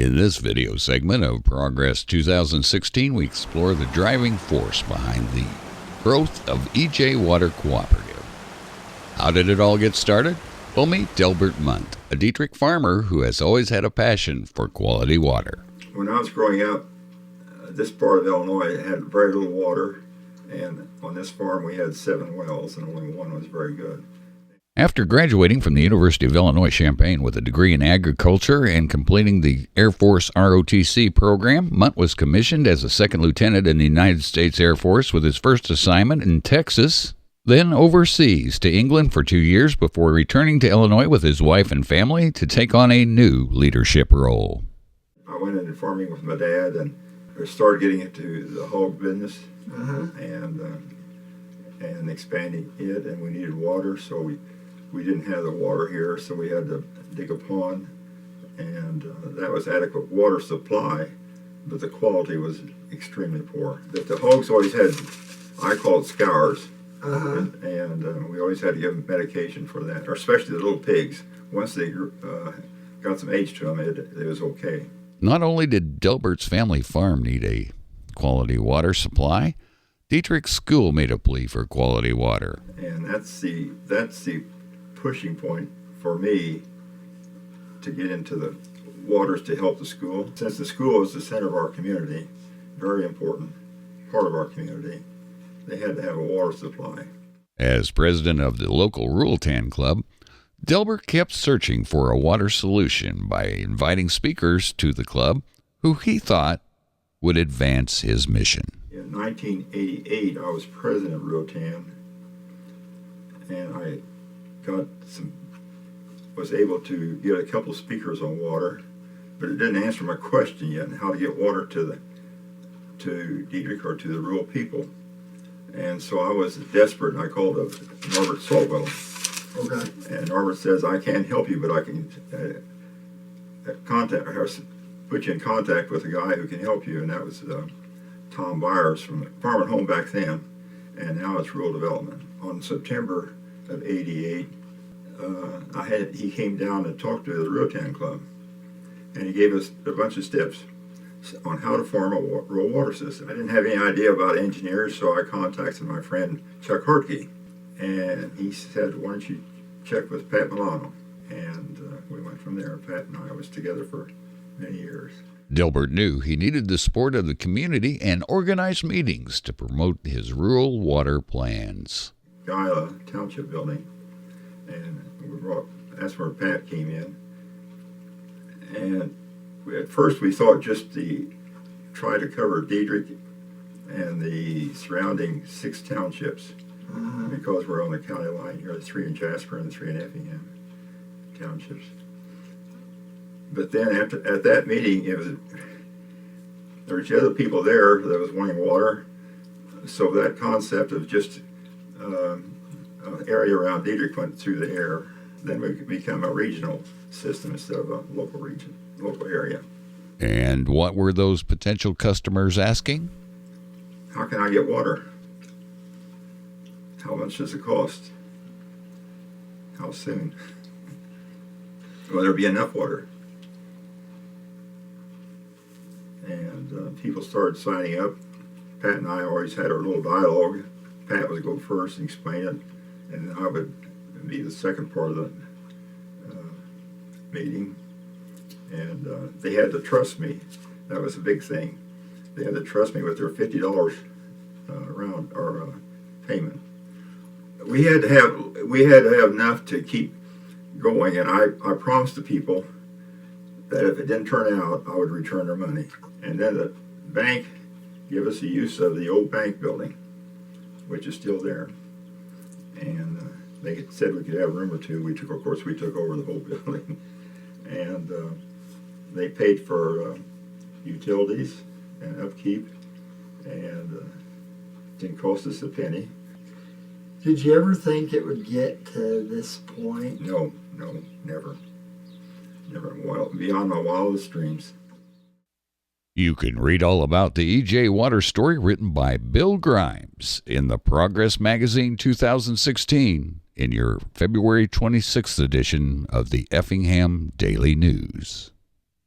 In this video segment of Progress 2016, we explore the driving force behind the growth of EJ Water Cooperative. How did it all get started? We'll meet Delbert Mundt, a Dietrich farmer who has always had a passion for quality water. When I was growing up, this part of Illinois had very little water, and on this farm we had 7 wells, and only one was very good. After graduating from the University of Illinois Champaign with a degree in agriculture and completing the Air Force ROTC program, Mundt was commissioned as a second lieutenant in the United States Air Force with his first assignment in Texas, then overseas to England for 2 years before returning to Illinois with his wife and family to take on a new leadership role. I went into farming with my dad and I started getting into the hog business and expanding it, and we needed water, so we didn't have the water here, so we had to dig a pond, and that was adequate water supply, but the quality was extremely poor. The hogs always had, I call it scours, and we always had to give them medication for that, or especially the little pigs. Once they got some age to them, it was okay. Not only did Delbert's family farm need a quality water supply, Dietrich's school made a plea for quality water. And that's the pushing point for me to get into the waters to help the school. Since the school is the center of our community, very important part of our community, they had to have a water supply. As president of the local Rural Tan Club, Delbert kept searching for a water solution by inviting speakers to the club who he thought would advance his mission. In 1988, I was president of Rural Tan, and I was able to get a couple speakers on water, but it didn't answer my question yet, how to get water to Dietrich or to the rural people. And so I was desperate, and I called up Norbert Saltwell. Okay. And Norbert says, I can't help you, but I can put you in contact with a guy who can help you, and that was Tom Byers from Farm and Home back then, and now it's Rural Development. On September of '88, he came down and talked to the Rural Tan Club, and he gave us a bunch of steps on how to farm a rural water system. I didn't have any idea about engineers, so I contacted my friend Chuck Hartke, and he said, why don't you check with Pat Milano? And we went from there. Pat and I was together for many years. Delbert knew he needed the support of the community and organized meetings to promote his rural water plans. Gila Township building, and that's where Pat came in. And at first we thought just to try to cover Dietrich and the surrounding 6 townships, because we're on the county line here, the 3 in Jasper and the 3 in Effingham townships. But then at that meeting, there were other people there that was wanting water, so that concept of just area around Dietrich went through the air. Then we could become a regional system instead of a local area. And what were those potential customers asking? How can I get water? How much does it cost? How soon? Will there be enough water? And people started signing up. Pat and I always had our little dialogue. Pat would go first and explain it, and then I would be the second part of the meeting. And they had to trust me. That was a big thing. They had to trust me with their $50 round or payment. We had to have enough to keep going, and I promised the people that if it didn't turn out, I would return their money. And then the bank gave us the use of the old bank building, which is still there. And they said we could have a room or two. We took over the whole building. And they paid for utilities and upkeep, and didn't cost us a penny. Did you ever think it would get to this point? No, never. Never. Beyond my wildest dreams. You can read all about the EJ Water story written by Bill Grimes in the Progress Magazine 2016 in your February 26th edition of the Effingham Daily News.